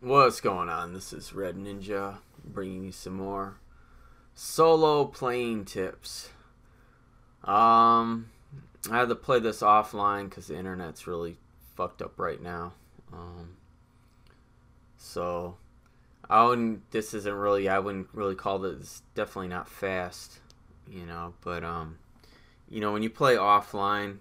What's going on? This is Red Ninja bringing you some more solo playing tips. I had to play this offline because the internet's really fucked up right now. So this isn't really, I wouldn't really call this, definitely not fast, but when you play offline,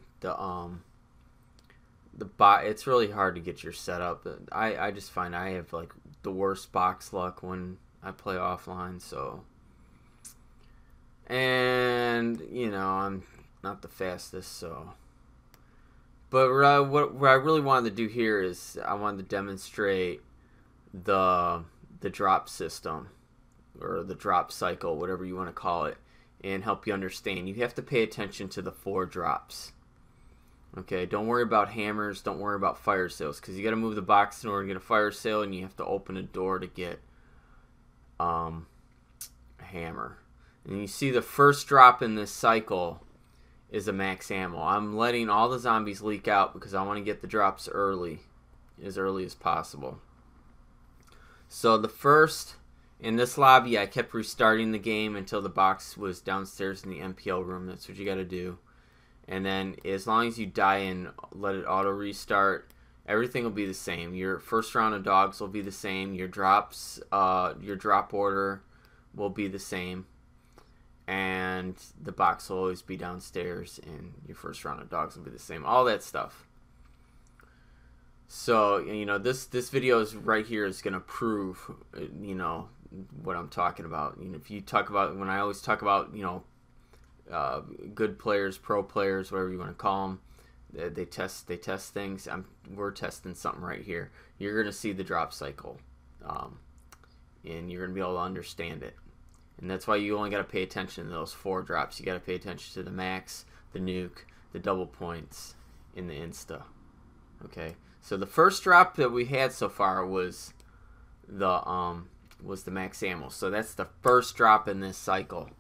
the bot, it's really hard to get your setup. I just find I have like the worst box luck when I play offline. So, and I'm not the fastest. So, but what I really wanted to do here is I wanted to demonstrate the drop system or the drop cycle, whatever you want to call it, and help you understand. You have to pay attention to the 4 drops. Okay, don't worry about hammers, don't worry about fire sales, because you got to move the box in order to get a fire sale, and you have to open a door to get a hammer. And you see the first drop in this cycle is a max ammo. I'm letting all the zombies leak out because I want to get the drops early as possible. So the first, in this lobby, I kept restarting the game until the box was downstairs in the MPL room. That's what you got to do. And then as long as you die and let it auto restart, everything will be the same. Your first round of dogs will be the same. Your drops, your drop order will be the same. And the box will always be downstairs, and your first round of dogs will be the same. All that stuff. So, this video is right here is going to prove, what I'm talking about. If you talk about, when I always talk about, good players, pro players, whatever you want to call them, they test things. We're testing something right here. You're going to see the drop cycle, and you're going to be able to understand it. And that's why you only got to pay attention to those 4 drops. You got to pay attention to the max, the nuke, the double points, and the insta. Okay. So the first drop that we had so far was the max ammo. So that's the first drop in this cycle.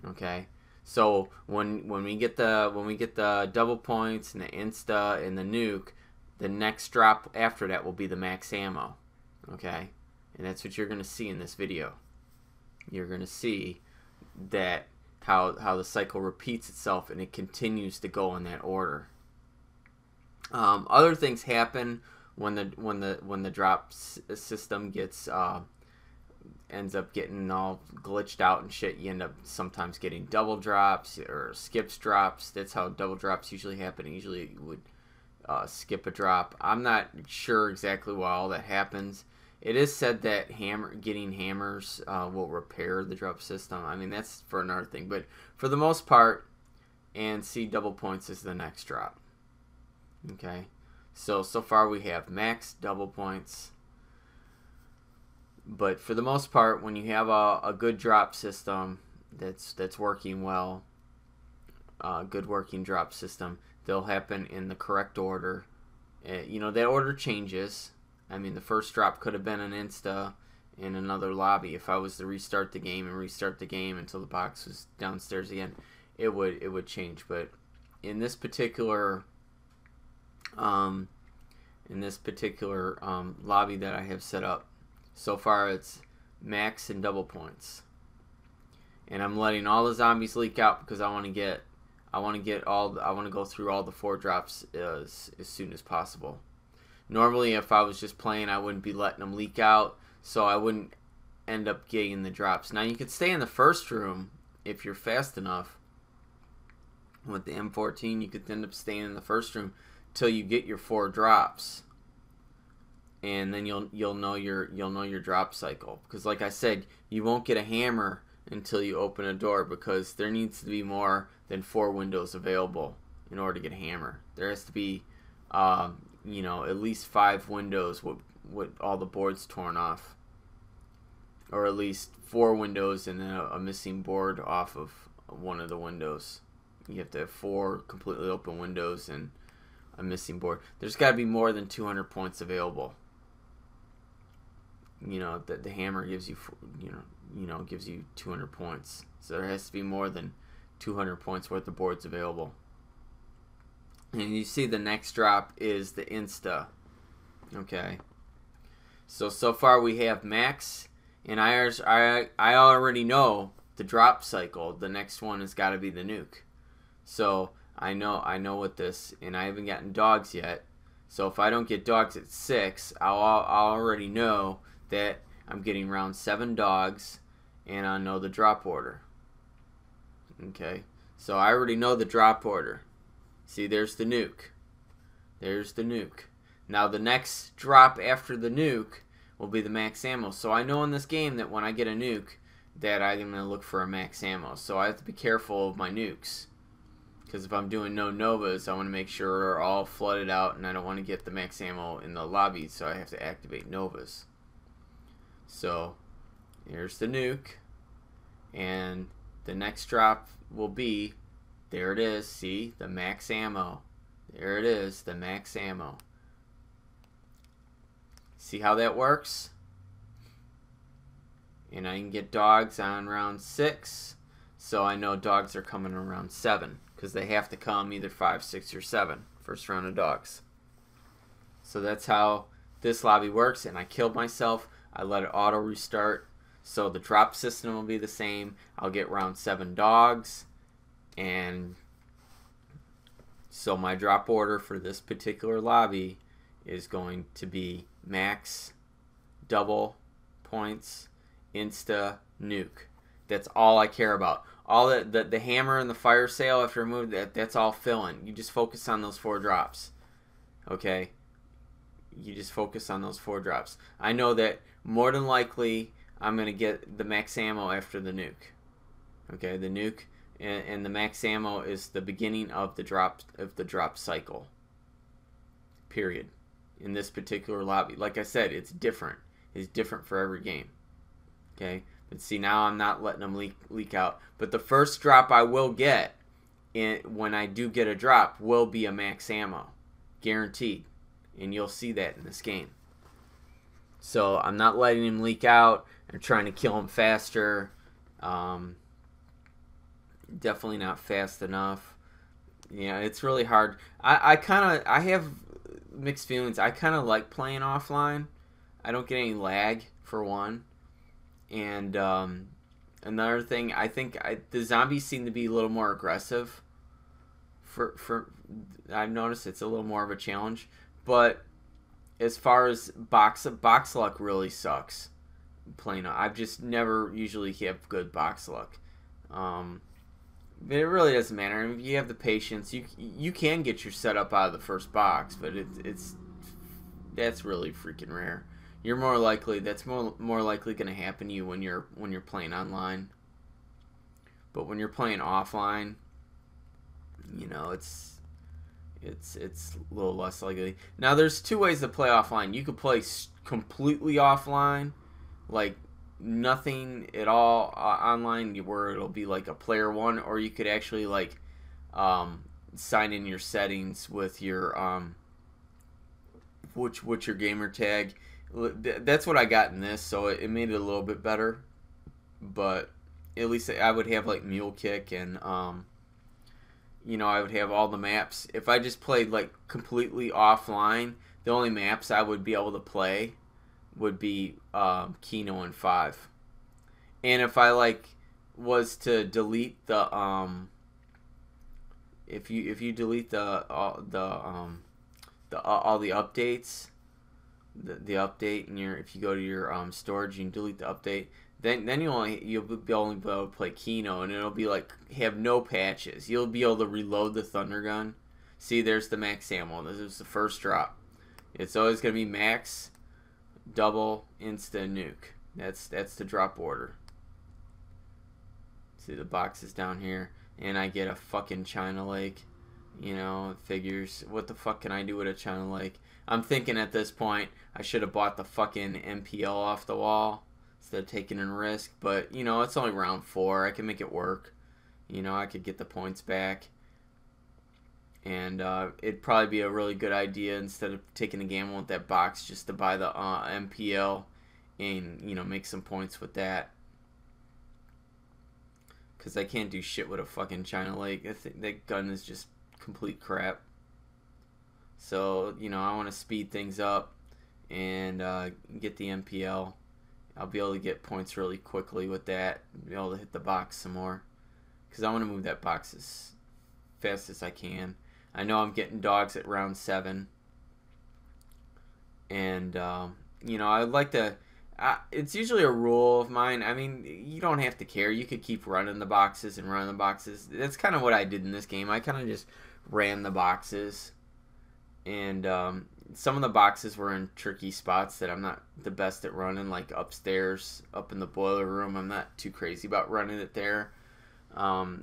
Okay. So when we get the double points and the insta and the nuke, the next drop after that will be the max ammo. Okay? And that's what you're going to see in this video. You're going to see that how the cycle repeats itself and it continues to go in that order. Other things happen when the drop system gets ends up getting all glitched out and shit. You end up sometimes getting double drops or skips drops. That's how double drops usually happen. Usually you would skip a drop. I'm not sure exactly why all that happens. It is said that getting hammers will repair the drop system. I mean, that's for another thing. But for the most part, and see double points is the next drop. Okay, so far we have max, double points, but for the most part, when you have a good drop system that's working well, good working drop system, they'll happen in the correct order. That order changes. I mean, the first drop could have been an insta in another lobby. If I was to restart the game until the box was downstairs again, it would change. But in this particular lobby that I have set up, so far it's max and double points, and I'm letting all the zombies leak out because I want to go through all the 4 drops as soon as possible. Normally, if I was just playing, I wouldn't be letting them leak out, so I wouldn't end up getting the drops. Now you could stay in the first room if you're fast enough. With the M14, you could end up staying in the first room till you get your 4 drops, and then you'll know your drop cycle. Because like I said, you won't get a hammer until you open a door, because there needs to be more than 4 windows available in order to get a hammer. There has to be at least 5 windows with all the boards torn off, or at least 4 windows and then a missing board off of one of the windows. You have to have 4 completely open windows and a missing board. There's got to be more than 200 points available. The hammer gives you, gives you 200 points. So there has to be more than 200 points worth of boards available. And you see the next drop is the insta. Okay. So far we have max, and I already know the drop cycle. The next one has got to be the nuke. So I know what this, and I haven't gotten dogs yet. So if I don't get dogs at 6, I'll already know that I'm getting round 7 dogs, and I know the drop order. Okay, so I already know the drop order. See, there's the nuke. There's the nuke. Now the next drop after the nuke will be the max ammo. So I know in this game that when I get a nuke that I'm going to look for a max ammo. So I have to be careful of my nukes. Because if I'm doing no novas, I want to make sure they're all flooded out, and I don't want to get the max ammo in the lobby, so I have to activate novas. So here's the nuke, and the next drop will be, there it is, see, the max ammo. There it is, the max ammo. See how that works? And I can get dogs on round 6, so I know dogs are coming around 7. Because they have to come either 5, 6, or 7. First round of dogs. So that's how this lobby works. And I killed myself. I let it auto restart. So the drop system will be the same. I'll get round 7 dogs. And so my drop order for this particular lobby is going to be max, double, points, insta, nuke. That's all I care about. All the hammer and the fire sale after removed, that's all filling. You just focus on those 4 drops. Okay? You just focus on those 4 drops. I know that more than likely I'm going to get the max ammo after the nuke. Okay, the nuke and the max ammo is the beginning of the drop cycle. Period. In this particular lobby. Like I said, it's different. It's different for every game. Okay? But see, now I'm not letting them leak out. But the first drop I will get, when I do get a drop, will be a max ammo. Guaranteed. And you'll see that in this game. So I'm not letting him leak out. I'm trying to kill him faster. Definitely not fast enough. Yeah, it's really hard. I have mixed feelings. I kind of like playing offline. I don't get any lag, for one. And another thing, I think the zombies seem to be a little more aggressive. I've noticed it's a little more of a challenge. But as far as box luck really sucks. Playing, I've just never usually have good box luck. It really doesn't matter. I mean, if you have the patience, you can get your setup out of the first box, but that's really freaking rare. You're more likely, that's more likely going to happen to you when you're playing online. But when you're playing offline, you know, it's a little less likely. Now there's 2 ways to play offline. You could play completely offline, like nothing at all online, where it'll be like a player 1, or you could actually like sign in your settings with your what's your gamer tag. That's what I got in this, so it made it a little bit better. But at least I would have like Mule Kick, and you know, I would have all the maps. If I just played like completely offline, the only maps I would be able to play would be Kino and 5. And if I like was to delete the if you delete all the updates, the update, and if you go to your storage and delete the update, then you'll be only be able to play Kino, and it'll be like have no patches. You'll be able to reload the thunder gun. See, there's the max ammo. This is the first drop. It's always gonna be max, double, insta, nuke. That's the drop order. See, the box is down here, and I get a fucking China Lake. You know, figures. What the fuck can I do with a China Lake? I'm thinking at this point I should have bought the fucking MPL off the wall instead of taking a risk. But, you know, it's only round 4. I can make it work. You know, I could get the points back. And it'd probably be a really good idea, instead of taking a gamble with that box, just to buy the MPL and, you know, make some points with that. Because I can't do shit with a fucking China Lake. I think that gun is just complete crap. So, you know, I want to speed things up and get the MPL. I'll be able to get points really quickly with that. Be able to hit the box some more, because I want to move that box as fast as I can. I know I'm getting dogs at round 7, and you know, I'd like to. It's usually a rule of mine. I mean, you don't have to care. You could keep running the boxes and running the boxes. That's kind of what I did in this game. I kind of just ran the boxes, and some of the boxes were in tricky spots that I'm not the best at running, like upstairs, up in the boiler room. I'm not too crazy about running it there.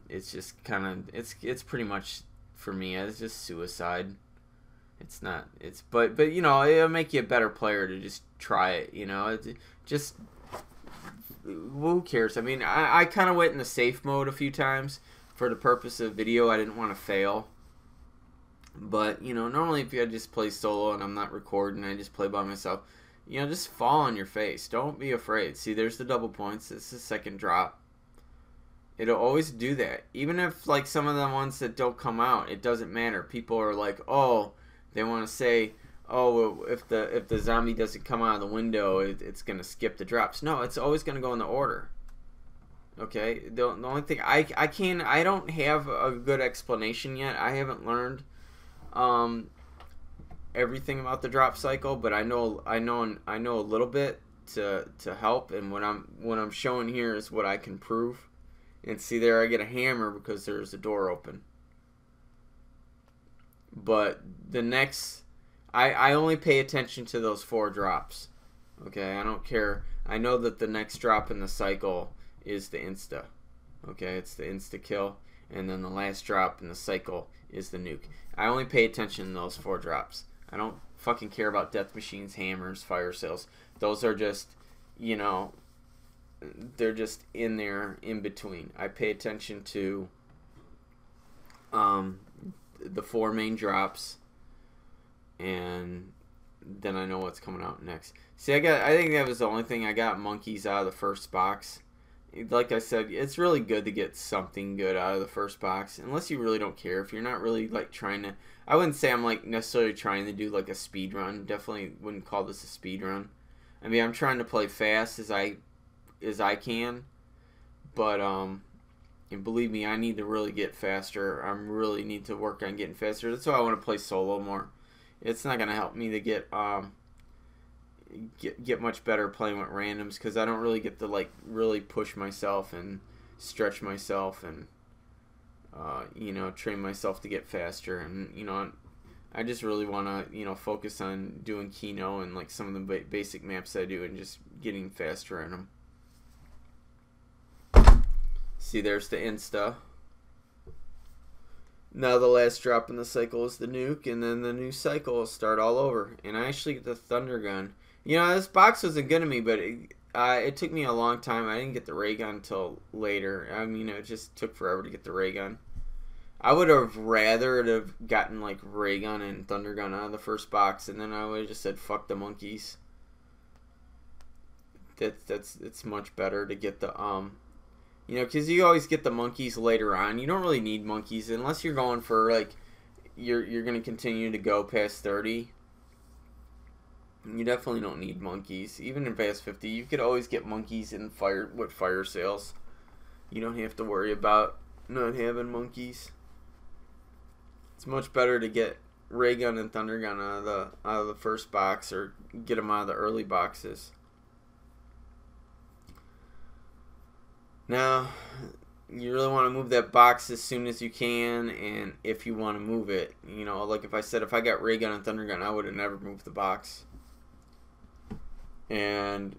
It's just kind of, it's pretty much, for me, it's just suicide. It's not, but you know, it'll make you a better player to just try it, you know. Just, who cares? I mean, I kind of went in the safe mode a few times for the purpose of video. I didn't want to fail. But, you know, normally if I just play solo and I'm not recording, I just play by myself, you know, just fall on your face. Don't be afraid. See, there's the double points. It's the second drop. It'll always do that. Even if, like, some of the ones that don't come out, it doesn't matter. People are like, oh, they want to say, oh, well, if the zombie doesn't come out of the window, it's going to skip the drops. No, it's always going to go in the order. Okay? The only thing, I don't have a good explanation yet. I haven't learned everything about the drop cycle, but I know a little bit to help, and what I'm showing here is what I can prove. And see there, I get a hammer because there's a door open. But the next, I only pay attention to those 4 drops. Okay, I don't care. I know that the next drop in the cycle is the insta. Okay, it's the insta kill, and then the last drop in the cycle is the nuke. I only pay attention to those 4 drops. I don't fucking care about death machines, hammers, fire sales. Those are just, you know, they're just in there in between. I pay attention to the 4 main drops, and then I know what's coming out next. See, I think that was the only thing. I got monkeys out of the first box. Like I said, it's really good to get something good out of the first box, unless you really don't care. If you're not really like trying to, I wouldn't say I'm like necessarily trying to do like a speed run. Definitely wouldn't call this a speed run. I mean, I'm trying to play fast as I can, but and believe me, I need to really get faster. I really need to work on getting faster. That's why I want to play solo more. It's not gonna help me to get much better playing with randoms, because I don't really get to like really push myself and stretch myself and you know, train myself to get faster. And you know, I just really want to, you know, focus on doing Kino and like some of the basic maps I do and just getting faster in them. See, there's the insta. Now the last drop in the cycle is the nuke, and then the new cycle will start all over. And I actually get the thunder gun. You know, this box wasn't good to me, but it took me a long time. I didn't get the ray gun until later. I mean, it just took forever to get the ray gun. I would have rather have gotten like ray gun and thunder gun out of the first box, and then I would have just said fuck the monkeys. It's much better to get the you know, because you always get the monkeys later on. You don't really need monkeys unless you're going for like you're gonna continue to go past 30. You definitely don't need monkeys. Even in past 50, you could always get monkeys in fire sales. You don't have to worry about not having monkeys. It's much better to get ray gun and thunder gun out of the first box, or get them out of the early boxes. Now, you really want to move that box as soon as you can, and if you want to move it, you know, like if I said if I got ray gun and thunder gun, I would have never moved the box. And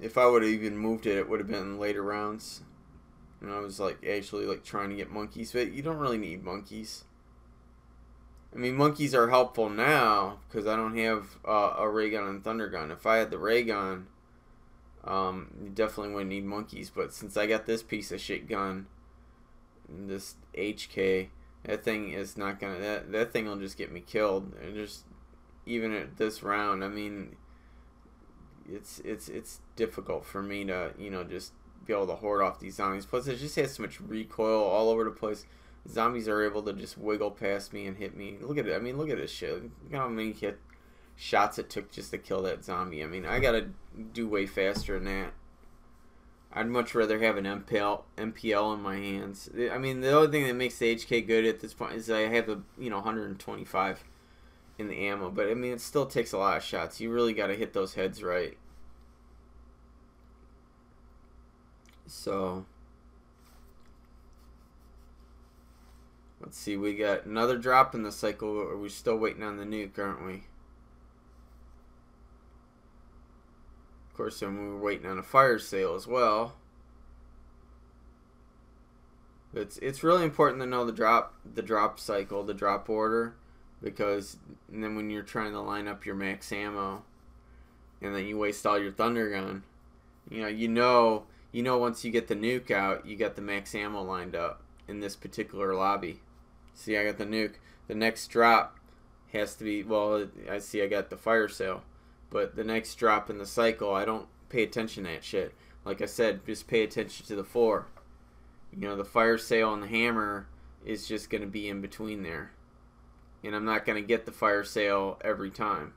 if I would have even moved it, it would have been later rounds. And I was like actually like trying to get monkeys, but you don't really need monkeys. I mean, monkeys are helpful now because I don't have a ray gun and thunder gun. If I had the ray gun, you definitely wouldn't need monkeys. But since I got this piece of shit gun, this HK, that thing is not gonna. That thing will just get me killed. And just even at this round, I mean, it's difficult for me to, you know, just be able to hoard off these zombies. Plus, it just has so much recoil all over the place. Zombies are able to just wiggle past me and hit me. Look at it. I mean, look at this shit. Look how many shots it took just to kill that zombie. I mean, I gotta do way faster than that. I'd much rather have an MPL in my hands. I mean, the only thing that makes the HK good at this point is I have a 125 in the ammo, but I mean, it still takes a lot of shots. You really got to hit those heads right. So let's see, we got another drop in the cycle. Are we still waiting on the nuke, aren't we? Of course, then we were waiting on a fire sale as well. It's really important to know the drop cycle, the drop order, because then when you're trying to line up your max ammo, and then you waste all your thunder gun, you know once you get the nuke out, you got the max ammo lined up in this particular lobby. See, I got the nuke. The next drop has to be, well, I see I got the fire sale. But the next drop in the cycle, I don't pay attention to that shit. Like I said, just pay attention to the 4. The fire sale and the hammer is just going to be in between there. And I'm not going to get the fire sale every time.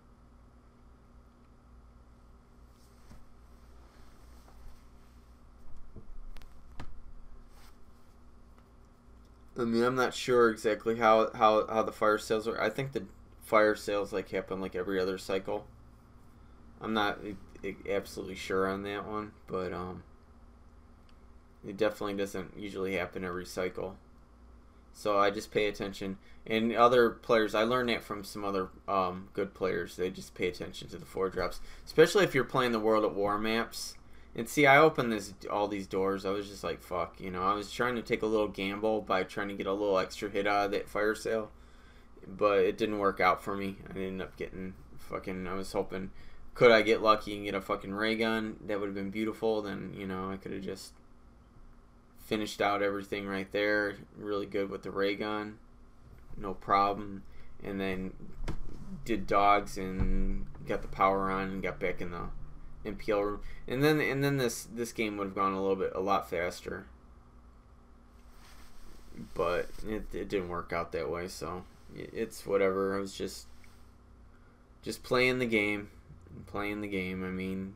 I mean, I'm not sure exactly how the fire sales are. I think the fire sales happen every other cycle. I'm not absolutely sure on that one, but it definitely doesn't usually happen every cycle. So I just pay attention. And other players, I learned that from some other good players. They just pay attention to the 4 drops, especially if you're playing the World at War maps. And see, I opened all these doors. I was just like, fuck, I was trying to take a little gamble by trying to get a little extra hit out of that fire sale, but it didn't work out for me. I ended up getting I was hoping, could I get lucky and get a fucking ray gun? That would have been beautiful. Then, I could have just finished out everything right there. Really good with the ray gun. No problem. And then did dogs and got the power on and got back in the MPL room. And then this game would have gone a lot faster. But it didn't work out that way, so it's whatever. I was just playing the game. I mean,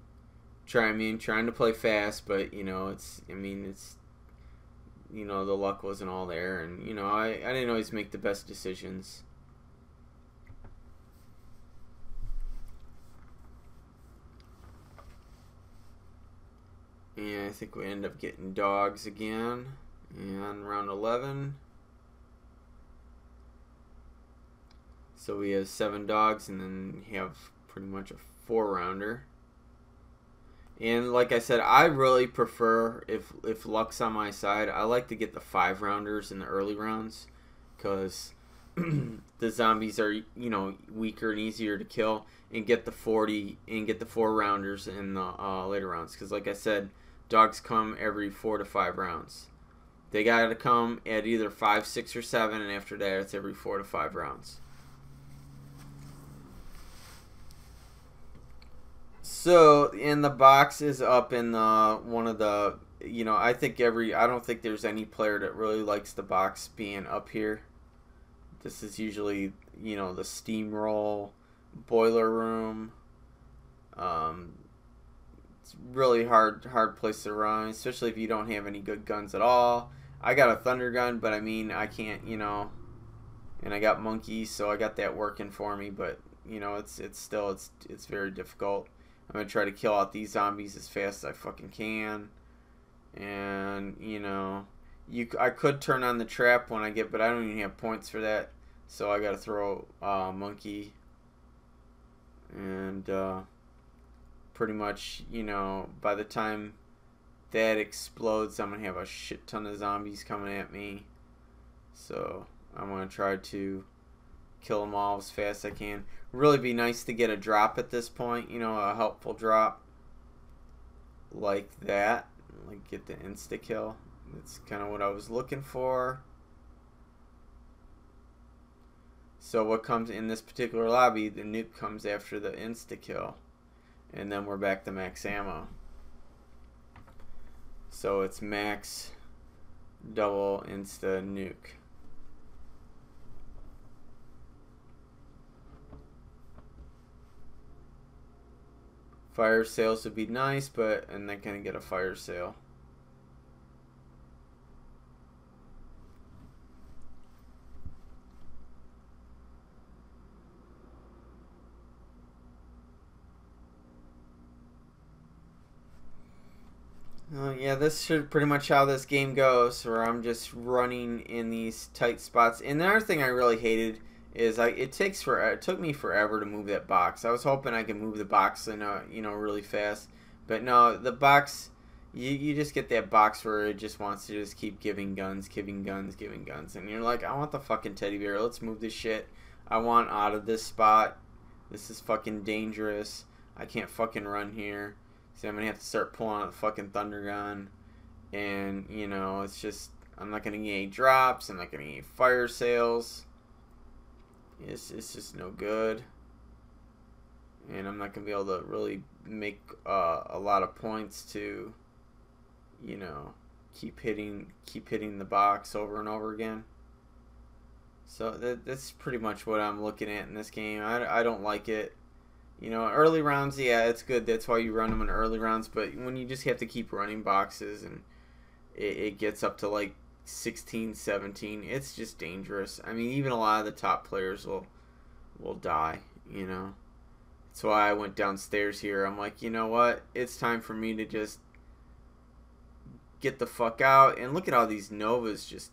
trying to play fast, but it's the luck wasn't all there, and I didn't always make the best decisions. And I think we end up getting dogs again in round 11. So we have 7 dogs, and then have pretty much a 4-rounder. And like I said, I really prefer, if luck's on my side, I like to get the 5-rounders in the early rounds, because the zombies are weaker and easier to kill, and get the 4-rounders in the later rounds. Because like I said, dogs come every 4 to 5 rounds. They gotta come at either 5, 6, or 7, and after that it's every 4 to 5 rounds. So, in the box is up in one of the, I don't think there's any player that really likes the box being up here. This is usually, the steamroll, boiler room. It's really hard place to run, especially if you don't have any good guns at all. I got a thunder gun, but I mean, I can't, and I got monkeys, so I got that working for me, but, it's very difficult. I'm going to try to kill out these zombies as fast as I fucking can. And, I could turn on the trap when I get, but I don't even have points for that. So I got to throw a monkey. And pretty much, by the time that explodes, I'm going to have a shit ton of zombies coming at me. So I'm going to try to kill them all as fast as I can. Really be nice to get a drop at this point, a helpful drop like that, get the insta kill. That's kind of what I was looking for. So what comes in this particular lobby, the nuke comes after the insta kill, and then we're back to max ammo. So it's max double insta nuke. Fire sales would be nice, but I'm not gonna get a fire sale. Yeah, this should pretty much how this game goes, where I'm just running in these tight spots. And the other thing I really hated is it took me forever to move that box. I was hoping I could move the box really fast, but no, the box you just get that box where it just wants to just keep giving guns, and you're like, I want the fucking teddy bear. Let's move this shit. I want out of this spot. This is fucking dangerous. I can't fucking run here. So I'm gonna have to start pulling out the fucking thunder gun, and it's just I'm not gonna get any drops. I'm not gonna get any fire sales. It's just no good, and I'm not gonna be able to really make a lot of points to, keep hitting the box over and over again. So that's pretty much what I'm looking at in this game. I don't like it. Early rounds, yeah, it's good. That's why you run them in early rounds. But when you just have to keep running boxes and it gets up to like 16, 17, it's just dangerous. I mean, even a lot of the top players will die, That's why I went downstairs here. I'm like, you know what? It's time for me to just get the fuck out. And look at how these Novas just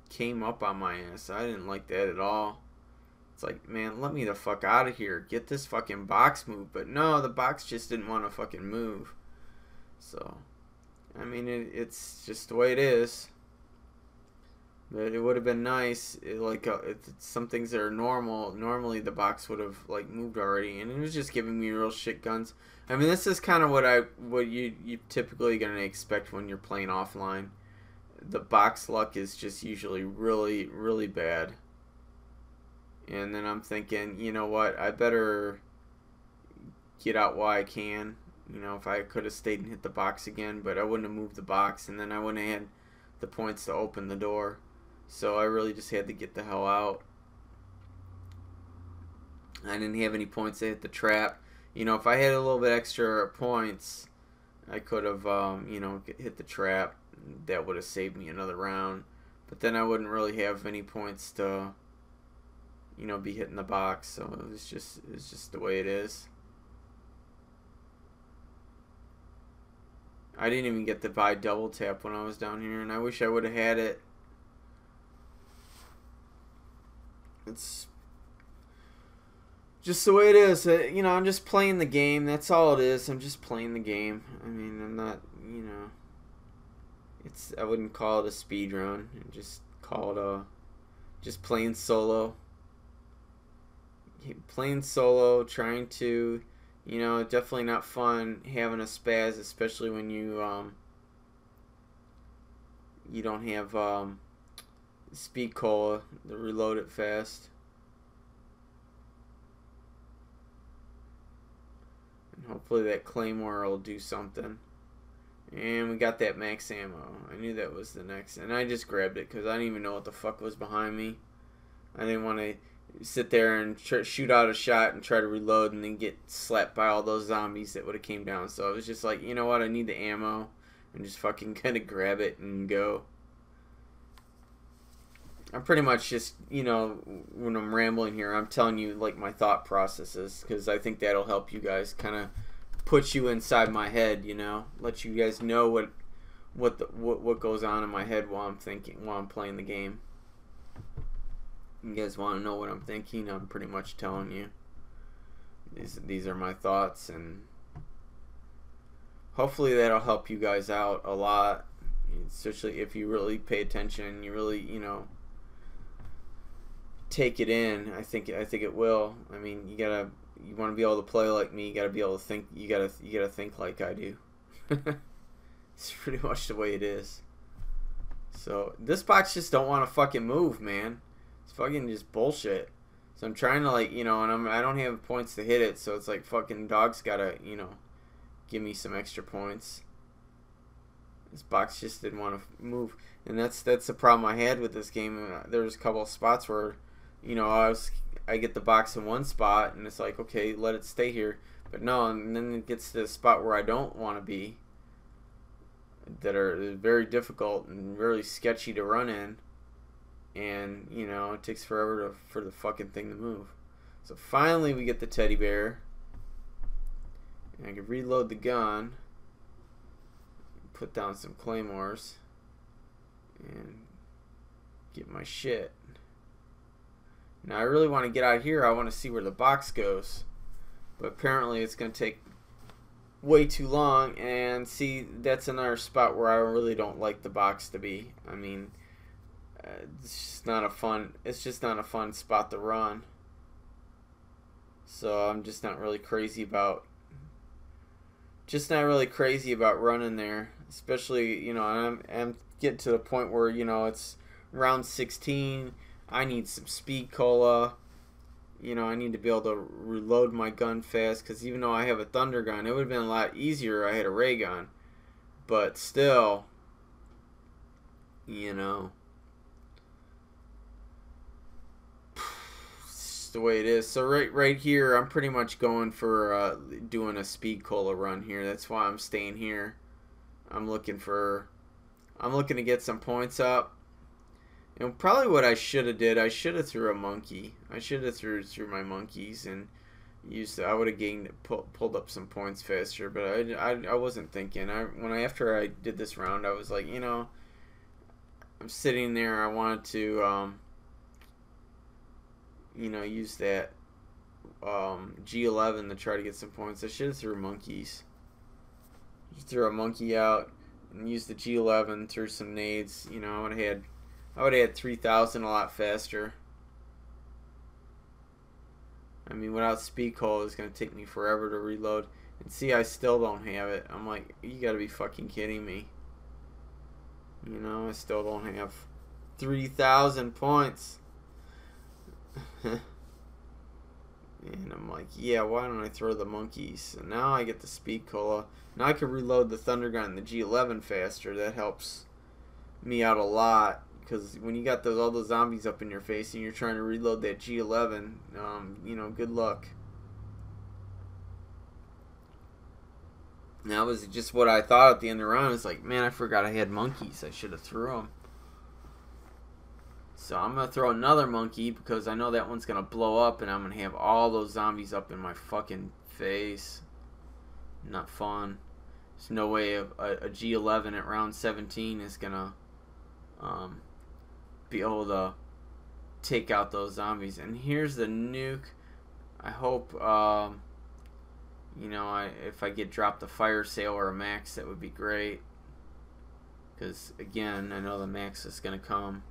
came up on my ass. I didn't like that at all. It's like, man, let me the fuck out of here. Get this fucking box moved. But no, the box just didn't want to fucking move. So, I mean, it's just the way it is. But it would have been nice. Some things that are normal. Normally, the box would have like moved already, and it was just giving me real shit guns. I mean, this is kind of what you typically gonna expect when you're playing offline. The box luck is just usually really, really bad. And then I'm thinking, you know what, I better get out while I can. If I could have stayed and hit the box again, but I wouldn't have moved the box, and then I wouldn't have had the points to open the door. So I really just had to get the hell out. I didn't have any points to hit the trap. If I had a little bit extra points, I could have, hit the trap. That would have saved me another round. But then I wouldn't really have any points to be hitting the box. So it's just the way it is. I didn't even get to buy double tap when I was down here, and I wish I would have had it. It's just the way it is. I'm just playing the game. That's all it is. I'm just playing the game. I mean, I'm not, I wouldn't call it a speed run. I'd just call it just playing solo. Playing solo, trying to, definitely not fun having a spaz, especially when you don't have speed cola to reload it fast. And hopefully that claymore will do something. And we got that max ammo. I knew that was the next, and I just grabbed it because I didn't even know what the fuck was behind me. I didn't want to sit there and shoot out a shot and try to reload and then get slapped by all those zombies that would have came down. So I was just like, you know what, I need the ammo. I'm just fucking gonna grab it and go. I'm pretty much just, when I'm rambling here, I'm telling you like my thought processes, because I think that'll help you guys kind of put you inside my head, let you guys know what goes on in my head while I'm playing the game. You guys want to know what I'm thinking? I'm pretty much telling you. These are my thoughts, and hopefully that'll help you guys out a lot, especially if you really pay attention. You really, take it in. I think it will. I mean, you want to be able to play like me. You got to be able to think. You got to think like I do. It's pretty much the way it is. So this box just don't want to fucking move, man. It's fucking just bullshit. So I'm trying to and I don't have points to hit it, so it's like fucking dog's gotta, give me some extra points. This box just didn't want to move, and that's the problem I had with this game. There was a couple of spots where, I get the box in one spot, and it's like, okay, let it stay here. But no, and then it gets to the spot where I don't want to be, that are very difficult and really sketchy to run in, and you know, it takes forever for the fucking thing to move. So finally we get the teddy bear, and I can reload the gun, put down some claymores, and get my shit. Now I really want to get out here. I want to see where the box goes, but apparently it's going to take way too long. And see, that's another spot where I really don't like the box to be. I mean, it's just not a fun. It's just not a fun spot to run. So I'm just not really crazy about. Just not really crazy about running there, especially, you know, I'm getting to the point where, you know, it's round 16. I need some speed cola. You know, I need to be able to reload my gun fast, because even though I have a thunder gun, it would have been a lot easier if I had a ray gun. But still, you know, it's the way it is. So right here, I'm pretty much going for doing a speed cola run here. That's why I'm staying here. I'm looking to get some points up. And probably what I should have did, I should have threw a monkey. I should have threw my monkeys and I would have pulled up some points faster. But I wasn't thinking. After I did this round, I was like, you know, I'm sitting there. I wanted to, you know, use that G11 to try to get some points. I should have threw monkeys. Just threw a monkey out and used the G11, threw some nades. You know, I would have had 3,000 a lot faster. I mean, without speed cola, it's going to take me forever to reload. And see, I still don't have it. I'm like, you got to be fucking kidding me. You know, I still don't have 3,000 points. And I'm like, yeah, why don't I throw the monkeys? And now I get the speed cola. Now I can reload the thunder gun and the G11 faster. That helps me out a lot. Because when you got all those zombies up in your face and you're trying to reload that G11, you know, good luck. And that was just what I thought at the end of the round. It's like, man, I forgot I had monkeys. I should have threw them. So I'm going to throw another monkey because I know that one's going to blow up and I'm going to have all those zombies up in my fucking face. Not fun. There's no way a G11 at round 17 is going to be able to take out those zombies. And here's the nuke. I hope, you know, if I get dropped a fire sale or a max, that would be great. Because, again, I know the max is going to come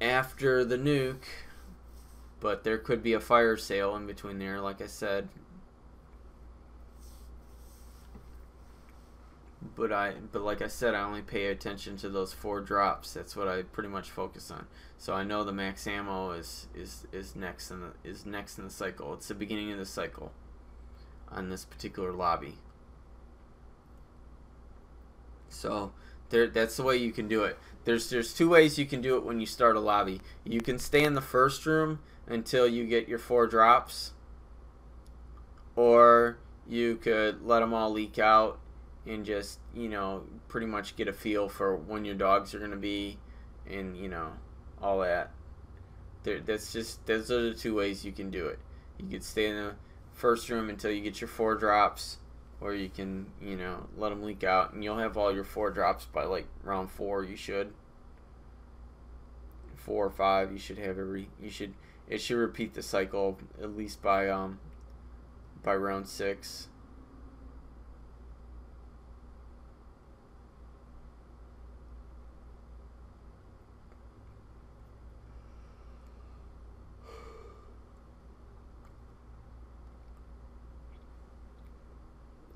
after the nuke. But there could be a fire sale in between there, like I said. But like I said, I only pay attention to those 4 drops. That's what I pretty much focus on. So I know the max ammo is next in the cycle. It's the beginning of the cycle on this particular lobby. So that's the way you can do it. There's 2 ways you can do it when you start a lobby. You can stay in the first room until you get your 4 drops, or you could let them all leak out and just, you know, pretty much get a feel for when your dogs are going to be, and, you know, all that. Those are the 2 ways you can do it. You could stay in the first room until you get your 4 drops, or you can, you know, let them leak out, and you'll have all your 4 drops by, like, round 4. You should 4 or 5. You should have it should repeat the cycle at least by round 6.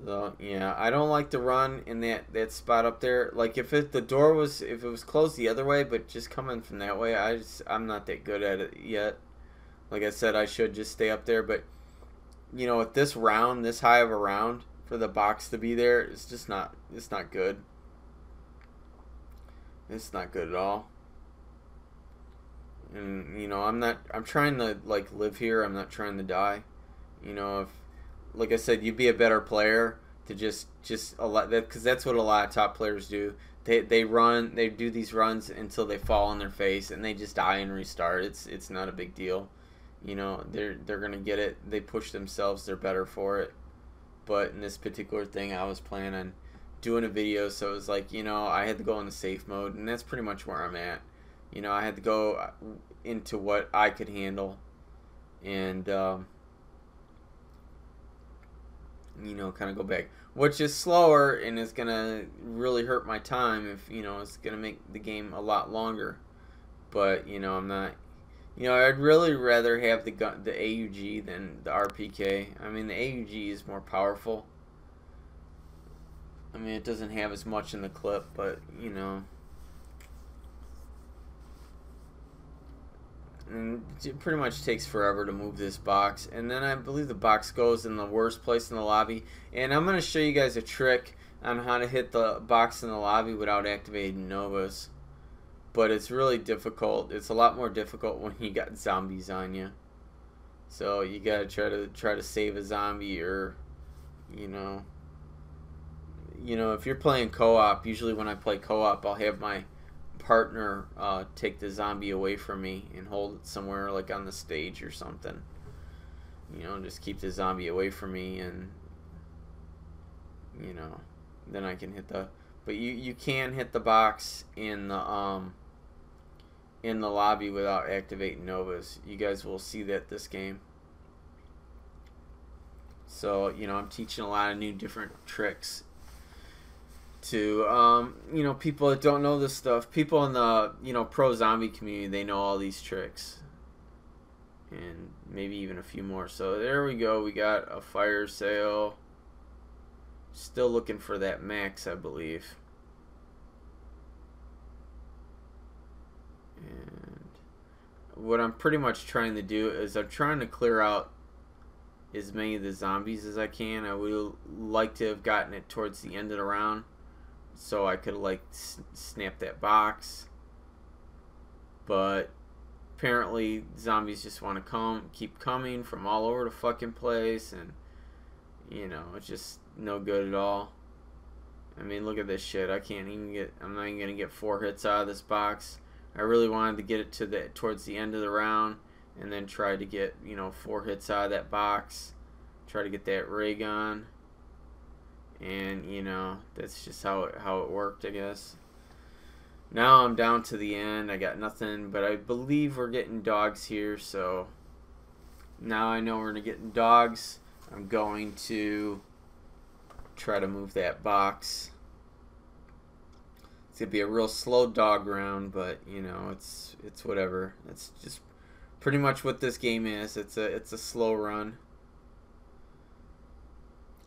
So, yeah, I don't like to run in that spot up there. Like, if it was closed the other way, but just coming from that way, I'm not that good at it yet. Like I said, I should just stay up there. But, you know, with this round, this high of a round, for the box to be there, it's not good. It's not good at all. And, you know, I'm trying to, like, live here. I'm not trying to die. You know, like I said, you'd be a better player to just a lot that, because that's what a lot of top players do. They do these runs until they fall on their face and they just die and restart. It's not a big deal. You know, they're gonna get it. They push themselves. They're better for it. But in this particular thing, I was planning on doing a video, so it was like, you know, I had to go in the safe mode, and that's pretty much where I'm at. You know, I had to go into what I could handle, and you know, kind of go back, which is slower and is gonna really hurt my time if, you know, it's gonna make the game a lot longer. But you know, I'm not. You know, I'd really rather have the AUG than the RPK. I mean, the AUG is more powerful. I mean, it doesn't have as much in the clip, but you know, and it pretty much takes forever to move this box. And then I believe the box goes in the worst place in the lobby. And I'm going to show you guys a trick on how to hit the box in the lobby without activating Novas. But it's really difficult. It's a lot more difficult when you got zombies on you. So you gotta try to save a zombie, or you know, if you're playing co-op. Usually when I play co-op, I'll have my partner take the zombie away from me and hold it somewhere like on the stage or something. You know, just keep the zombie away from me, and you know, then I can hit the. But you can hit the box in the lobby without activating Novas. You guys will see that this game. So, you know, I'm teaching a lot of new different tricks to, you know, people that don't know this stuff. People in the, you know, pro zombie community, they know all these tricks. And maybe even a few more. So there we go. We got a fire sale. Still looking for that max, I believe. And what I'm pretty much trying to do is I'm trying to clear out as many of the zombies as I can. I would like to have gotten it towards the end of the round so I could like snap that box. But apparently zombies just want to keep coming from all over the fucking place, and you know, it's just no good at all. I mean, look at this shit. I'm not even gonna get 4 hits out of this box. I really wanted to get it to towards the end of the round, and then try to get, you know, 4 hits out of that box. Try to get that ray gun, and you know, that's just how it worked, I guess. Now I'm down to the end. I got nothing, but I believe we're getting dogs here. So now I know we're gonna get dogs. I'm going to try to move that box. It's gonna be a real slow dog round, but you know, it's whatever. That's just pretty much what this game is. It's a slow run.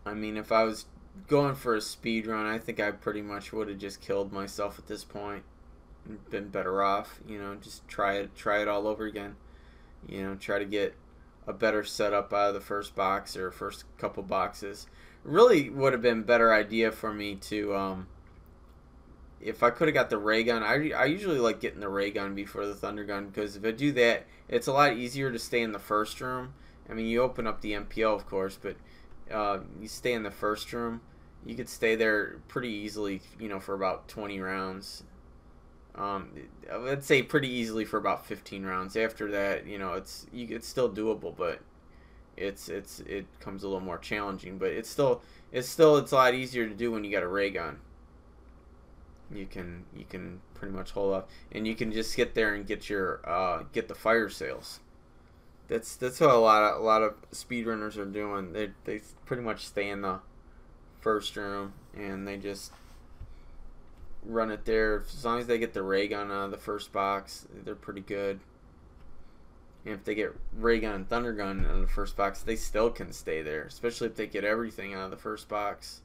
I mean, if I was going for a speed run, I think I pretty much would have just killed myself at this point and been better off. You know, just try it all over again. You know, try to get a better setup out of the first box or first couple boxes. Really would have been a better idea for me to if I could have got the ray gun. I usually like getting the ray gun before the thunder gun, because if I do that, it's a lot easier to stay in the first room. I mean, you open up the MPO, of course, but you stay in the first room. You could stay there pretty easily, you know, for about 20 rounds. I'd say pretty easily for about 15 rounds. After that, you know, it's still doable, but it comes a little more challenging. But it's a lot easier to do when you got a ray gun. You can pretty much hold up, and you can just get there and get the fire sales. That's what a lot of speedrunners are doing. They pretty much stay in the first room and they just run it there. As long as they get the ray gun out of the first box, they're pretty good. And if they get ray gun and thunder gun out of the first box, they still can stay there, especially if they get everything out of the first box.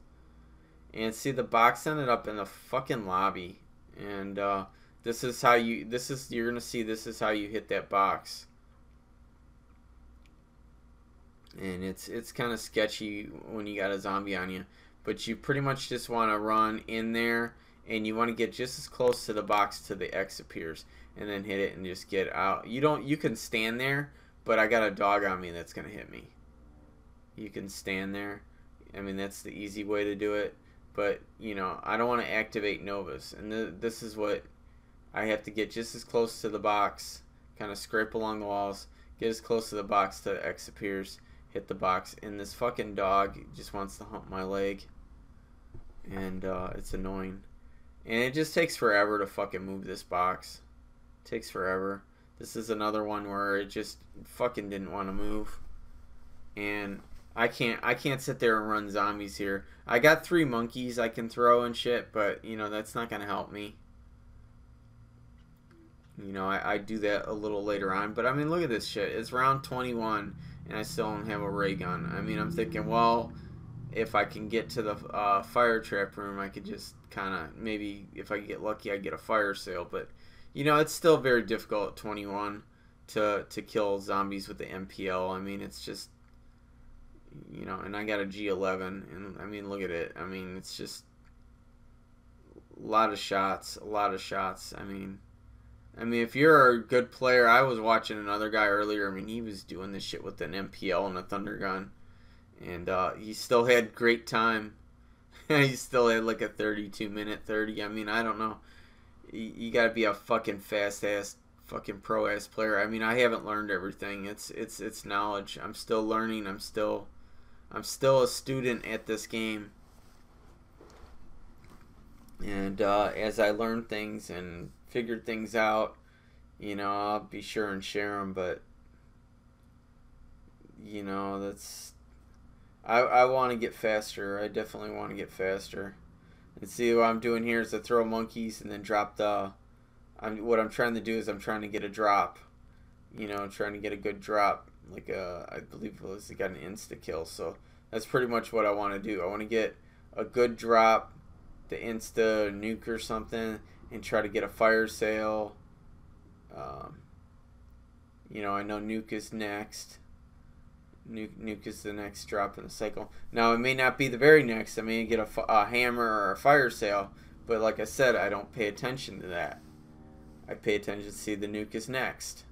And see, the box ended up in the fucking lobby, and you're gonna see this is how you hit that box. And it's kind of sketchy when you got a zombie on you, but you pretty much just want to run in there, and you want to get just as close to the box to the X appears, and then hit it and just get out. You can stand there, but I got a dog on me that's gonna hit me. You can stand there. I mean, that's the easy way to do it. But, you know, I don't want to activate Novas. And this is what I have to get just as close to the box, kind of scrape along the walls, get as close to the box to X appears, hit the box. And this fucking dog just wants to hump my leg. And it's annoying. And it just takes forever to fucking move this box. It takes forever. This is another one where it just fucking didn't want to move. And I can't sit there and run zombies here. I got 3 monkeys I can throw and shit, but you know, that's not gonna help me. You know, I do that a little later on. But I mean, look at this shit. It's round 21 and I still don't have a ray gun. I mean, I'm thinking, well, if I can get to the fire trap room, I could just kind of, maybe if I get lucky, I get a fire sale. But you know, it's still very difficult at 21 to kill zombies with the MPL. I mean, it's just, you know, and I got a G11, and I mean, look at it. I mean, it's just a lot of shots, I mean, if you're a good player, I was watching another guy earlier. I mean, he was doing this shit with an MPL and a thunder gun, and he still had great time. He still had like a 32-minute 30. I mean, I don't know. You got to be a fucking fast-ass, fucking pro-ass player. I mean, I haven't learned everything. It's knowledge. I'm still learning. I'm still a student at this game. And as I learn things and figure things out, you know, I'll be sure and share them. But you know, that's I want to get faster. I definitely want to get faster. And see, what I'm doing here is I throw monkeys and then drop the. What I'm trying to do is I'm trying to get a drop. You know, trying to get a good drop. Like I believe it was, got an insta kill. So that's pretty much what I want to do. I want to get a good drop, the insta nuke or something, and try to get a fire sale. You know, I know nuke is next. Nuke is the next drop in the cycle. Now, it may not be the very next. I may get a hammer or a fire sale, but like I said, I don't pay attention to that. I pay attention to see the nuke is next.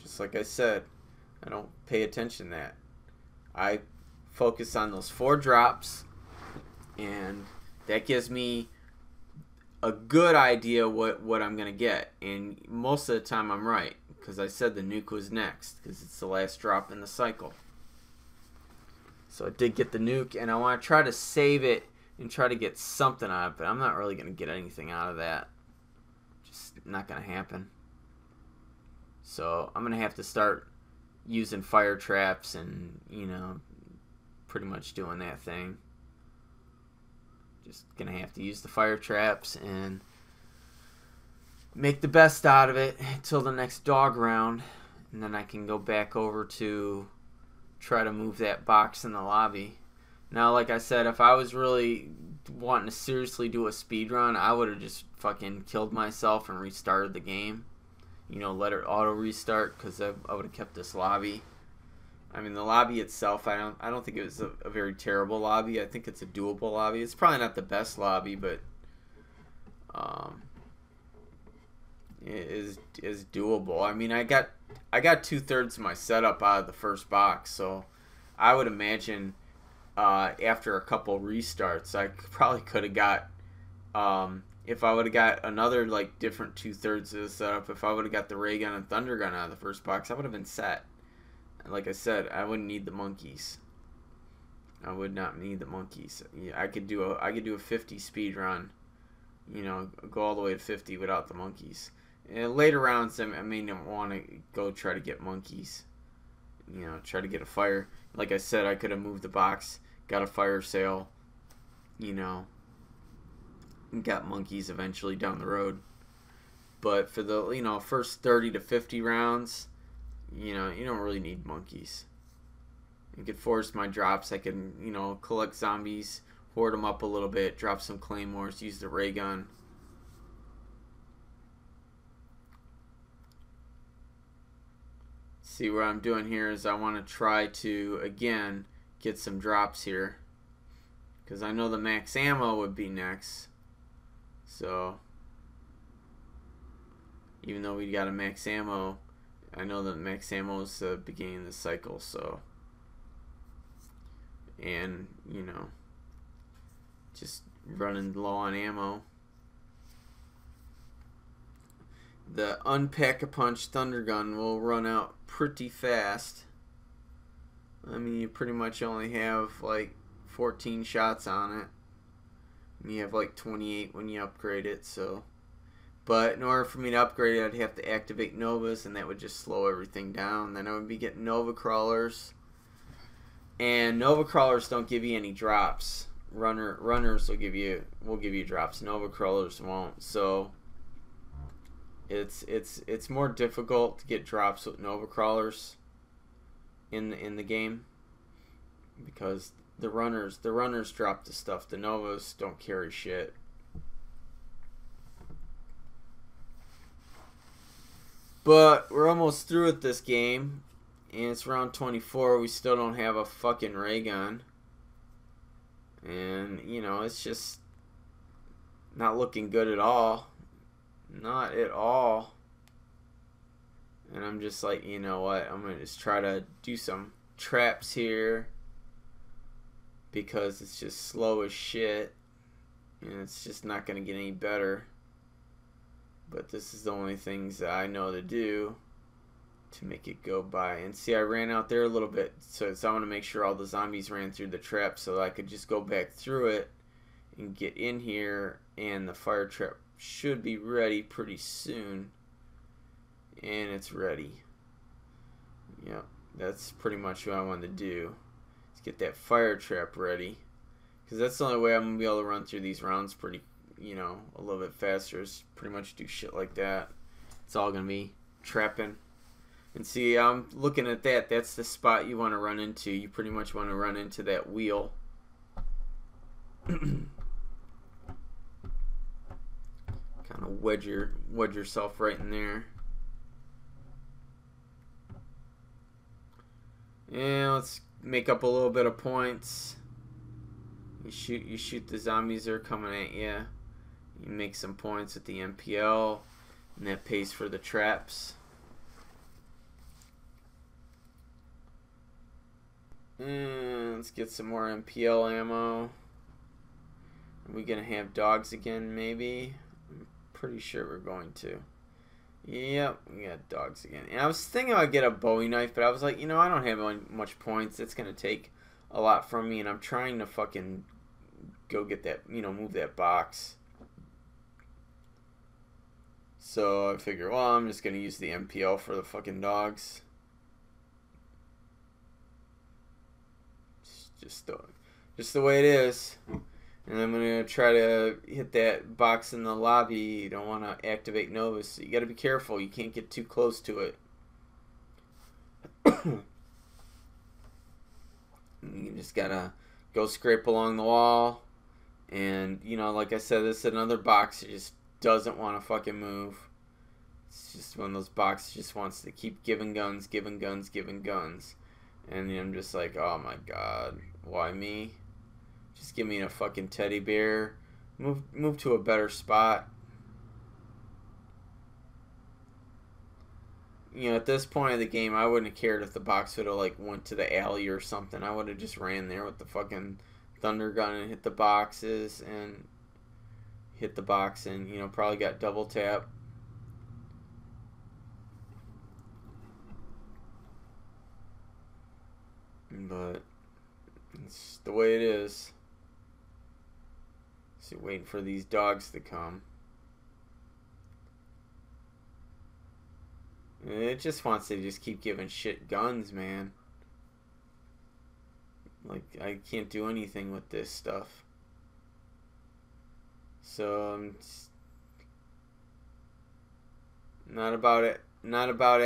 Just like I said, I don't pay attention to that. I focus on those 4 drops, and that gives me a good idea what I'm going to get. And most of the time I'm right, because I said the nuke was next, because it's the last drop in the cycle. So I did get the nuke, and I want to try to save it and try to get something out of it, but I'm not really going to get anything out of that. Just not going to happen. So I'm going to have to start using fire traps and, you know, pretty much doing that thing. Just going to have to use the fire traps and make the best out of it until the next dog round. And then I can go back over to try to move that box in the lobby. Now, like I said, if I was really wanting to seriously do a speed run, I would have just fucking killed myself and restarted the game. You know, let it auto restart, because I would have kept this lobby. I mean, the lobby itself, I don't think it was a very terrible lobby. I think it's a doable lobby. It's probably not the best lobby, but it is doable. I mean, I got 2/3 of my setup out of the first box, so I would imagine after a couple restarts, I probably could have got, if I would have got another like different 2/3 of the setup, if I would have got the ray gun and thunder gun out of the first box, I would have been set. Like I said, I wouldn't need the monkeys. I would not need the monkeys. Yeah, I could do a 50 speed run. You know, go all the way to 50 without the monkeys. And later rounds, I may not want to go try to get monkeys. You know, try to get a fire. Like I said, I could have moved the box, got a fire sale. You know, and got monkeys eventually down the road. But for the, you know, first 30 to 50 rounds, you know, you don't really need monkeys. You could force my drops. I can, you know, collect zombies, hoard them up a little bit, drop some claymores, use the ray gun. See, what I'm doing here is I want to try to, again, get some drops here. Because I know the max ammo would be next. So, even though we got a max ammo, I know that max ammo is the beginning of the cycle, so and, you know, just running low on ammo. The Unpack-a-Punch Thunder Gun will run out pretty fast. I mean, you pretty much only have like 14 shots on it. And you have like 28 when you upgrade it, so. But in order for me to upgrade it, I'd have to activate Novas, and that would just slow everything down. Then I would be getting Nova Crawlers. And Nova Crawlers don't give you any drops. Runners will give you drops. Nova Crawlers won't. So it's more difficult to get drops with Nova Crawlers in the game, because the runners drop the stuff. The Novas don't carry shit. But we're almost through with this game, and it's round 24. We still don't have a fucking ray gun, and you know, it's just not looking good at all. Not at all. And I'm just like, you know what? I'm going to just try to do some traps here, because it's just slow as shit. And it's just not going to get any better. But this is the only things that I know to do to make it go by. And see, I ran out there a little bit. So I want to make sure all the zombies ran through the trap, so that I could just go back through it and get in here. And the fire trap should be ready pretty soon. And it's ready. Yep, that's pretty much what I wanted to do. Let's get that fire trap ready, because that's the only way I'm going to be able to run through these rounds pretty, you know, a little bit faster, is pretty much do shit like that. It's all going to be trapping. And see, I'm looking at that. That's the spot you want to run into. You pretty much want to run into that wheel. Kind of wedge yourself right in there. Yeah, let's make up a little bit of points. You shoot the zombies that are coming at you. You make some points with the MPL, and that pays for the traps. And let's get some more MPL ammo. Are we gonna have dogs again? Maybe. I'm pretty sure we're going to. Yep, we got dogs again. And I was thinking I'd get a Bowie knife, but I was like, you know, I don't have much points. It's going to take a lot from me, and I'm trying to fucking go get that, you know, move that box. So I figure, well, I'm just going to use the MPL for the fucking dogs. It's just the way it is. And I'm going to try to hit that box in the lobby. You don't want to activate Novas. So you got to be careful. You can't get too close to it. You just got to go scrape along the wall. And, you know, like I said, this is another box that just doesn't want to fucking move. It's just one of those boxes that just wants to keep giving guns, giving guns, giving guns. And I'm just like, oh my god, why me? Just give me a fucking teddy bear. Move to a better spot. You know, at this point of the game, I wouldn't have cared if the box would have like went to the alley or something. I would have just ran there with the fucking thunder gun and hit the boxes and you know, probably got double tap. But it's the way it is. So waiting for these dogs to come. It just wants to just keep giving shit guns, man. Like, I can't do anything with this stuff. So I'm not about it. Not about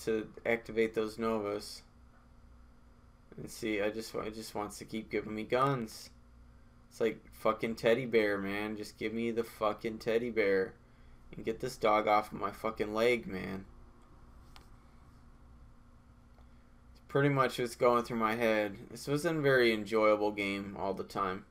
to activate those Novas. And see, it just wants to keep giving me guns. It's like fucking teddy bear, man. Just give me the fucking teddy bear. And get this dog off of my fucking leg, man. It's pretty much what's going through my head. This wasn't a very enjoyable game all the time.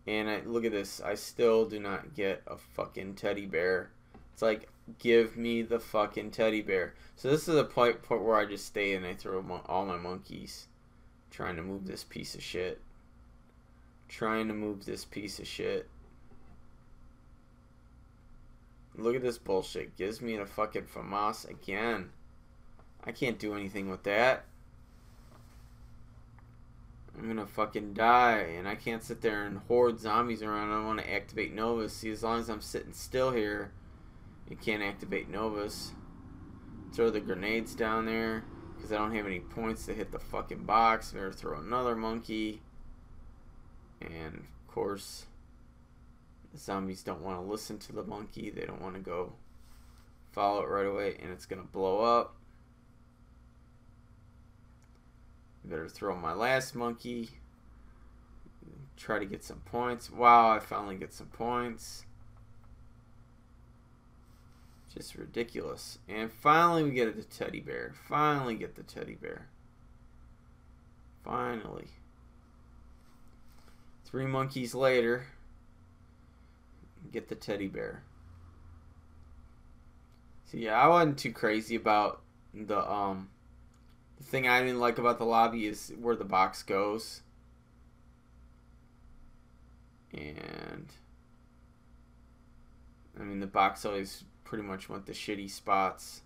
And look at this. I still do not get a fucking teddy bear. It's like, give me the fucking teddy bear. So this is a point where I just stay and I throw all my monkeys. Trying to move this piece of shit. Trying to move this piece of shit. Look at this bullshit. Gives me a fucking FAMAS again. I can't do anything with that. I'm gonna fucking die. And I can't sit there and horde zombies around. I don't want to activate Novus. See, as long as I'm sitting still here, you can't activate Novus. Throw the grenades down there. Because I don't have any points to hit the fucking box. Better throw another monkey. And, of course, the zombies don't want to listen to the monkey. They don't want to go follow it right away. And it's going to blow up. Better throw my last monkey. Try to get some points. Wow, I finally get some points. Just ridiculous. And finally we get the teddy bear. Finally get the teddy bear. Finally. 3 monkeys later. Get the teddy bear. So yeah, I wasn't too crazy about the thing I didn't like about the lobby is where the box goes. And I mean the box always pretty much went the shitty spots.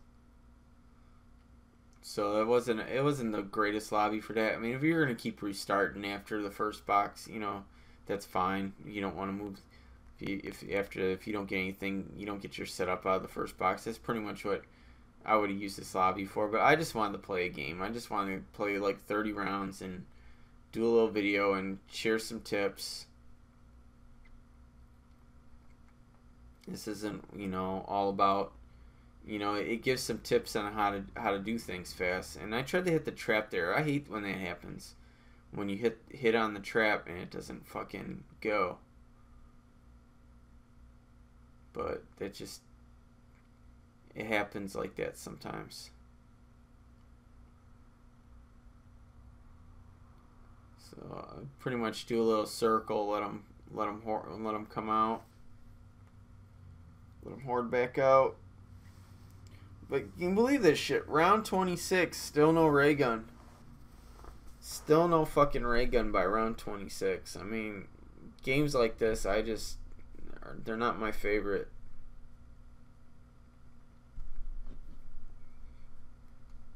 So it wasn't the greatest lobby for that. I mean, if you're gonna keep restarting after the first box, you know, that's fine. You don't want to move if you don't get anything, you don't get your setup out of the first box. That's pretty much what I would have used this lobby for. But I just wanted to play a game. I just wanted to play like 30 rounds and do a little video and share some tips. This isn't, you know, all about, you know, it gives some tips on how to do things fast. And I tried to hit the trap there. I hate when that happens. When you hit on the trap and it doesn't fucking go. But it happens like that sometimes. So I pretty much do a little circle, let them come out. Let them horde back out. But you can believe this shit. Round 26, still no ray gun. Still no fucking ray gun by round 26. I mean, games like this, they're not my favorite.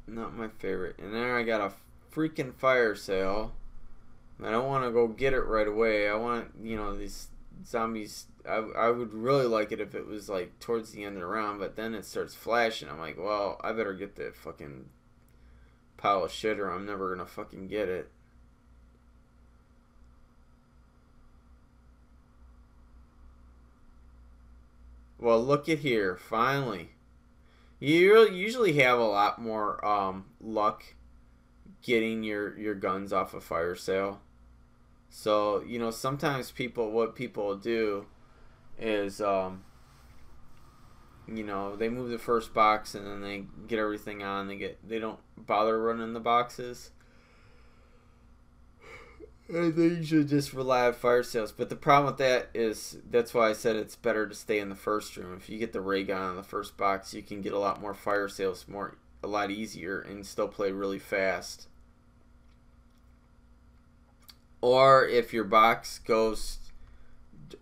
Not my favorite. And there I got a freaking fire sale. I don't want to go get it right away. I want, you know, these zombies. I would really like it if it was like towards the end of the round, but then it starts flashing. I'm like, well, I better get that fucking pile of shit or I'm never gonna fucking get it. Well, look at here, finally. You usually have a lot more luck getting your guns off a fire sale. So, you know, sometimes what people do is, you know, they move the first box and then they get everything on. They don't bother running the boxes. And they usually just rely on fire sales. But the problem with that is, that's why I said it's better to stay in the first room. If you get the ray gun on the first box, you can get a lot more fire sales a lot easier and still play really fast. Or if your box goes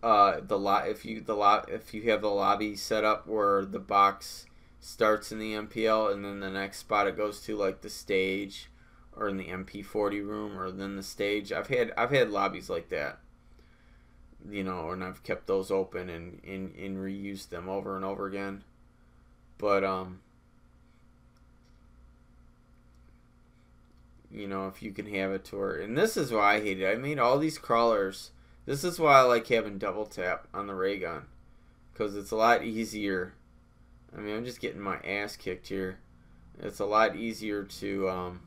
if you have the lobby set up where the box starts in the MPL and then the next spot it goes to, like the stage or in the MP40 room or then the stage. I've had lobbies like that, you know, and I've kept those open and reused them over and over again. But you know, if you can have it to where, and this is why I hate it. I made all these crawlers. This is why I like having double tap on the ray gun, because it's a lot easier. I mean, I'm just getting my ass kicked here. It's a lot easier to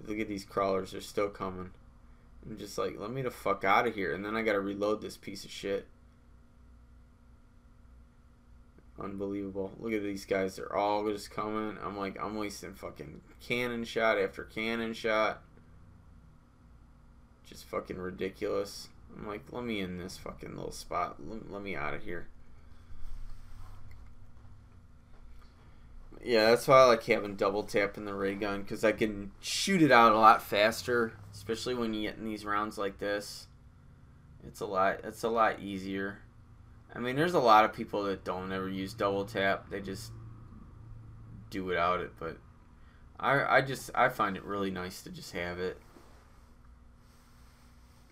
look at these crawlers. They're still coming. I'm just like, let me the fuck out of here, and then I gotta reload this piece of shit. Unbelievable. Look at these guys. They're all just coming. I'm like, I'm wasting fucking cannon shot after cannon shot. Just fucking ridiculous. I'm like, let me in this fucking little spot. Let me out of here. Yeah, that's why I like having double tap in the ray gun, because I can shoot it out a lot faster, especially when you get in these rounds like this. It's a lot easier. I mean, there's a lot of people that don't ever use double tap. They just do without it, but I find it really nice to just have it.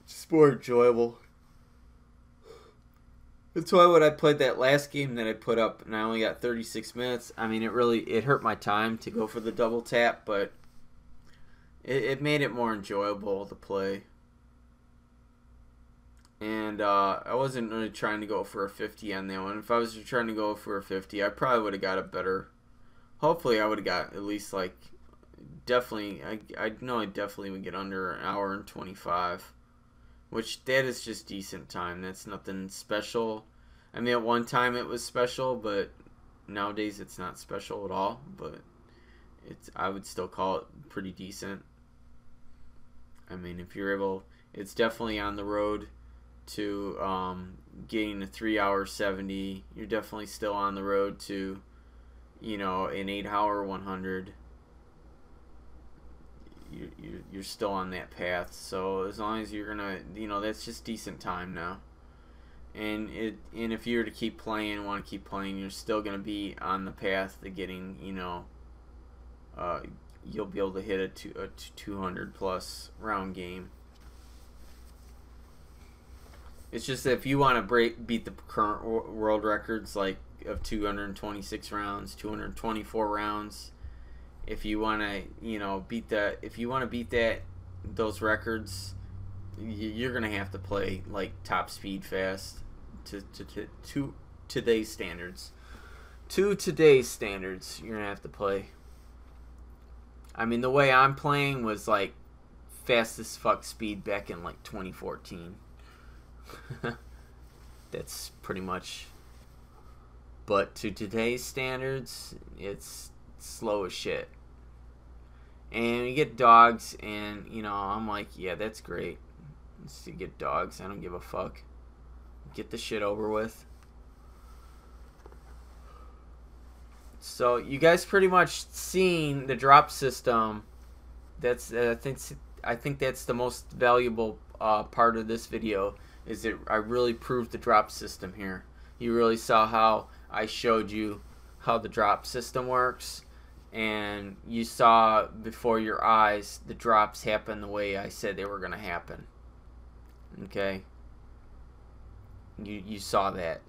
It's more enjoyable. That's why when I played that last game that I put up and I only got 36 minutes, I mean, it hurt my time to go for the double tap, but it made it more enjoyable to play. And I wasn't really trying to go for a 50 on that one. If I was trying to go for a 50, I probably would have got a better. Hopefully, I would have got at least like definitely. I know I definitely would get under an hour and 25, which that is just decent time. That's nothing special. I mean, at one time it was special, but nowadays it's not special at all. But I would still call it pretty decent. I mean, if you're able, it's definitely on the road to getting a 3 hour 70. You're definitely still on the road to, you know, an 8 hour 100. You're still on that path. So as long as you're gonna, you know, that's just decent time now. And if you were to keep playing, want to keep playing, you're still gonna be on the path to getting, you know, you'll be able to hit a 200 plus round game. It's just that if you want to beat the current world records, like of 226 rounds, 224 rounds, if you want to, you know, beat those records, you're gonna have to play like top speed fast to today's standards. To today's standards, you're gonna have to play. I mean, the way I'm playing was like fast as fuck speed back in like 2014. That's pretty much. But to today's standards, it's slow as shit. And you get dogs, and you know, I'm like, yeah, that's great. Let's get dogs. I don't give a fuck. Get the shit over with. So you guys pretty much seen the drop system. That's I think that's the most valuable part of this video. Is that I really proved the drop system here. You really saw how I showed you how the drop system works, and you saw before your eyes the drops happen the way I said they were going to happen. Okay, you saw that,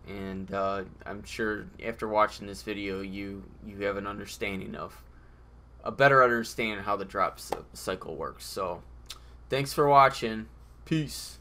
and I'm sure after watching this video you have an understanding of a better understanding how the drop cycle works. So thanks for watching. Peace.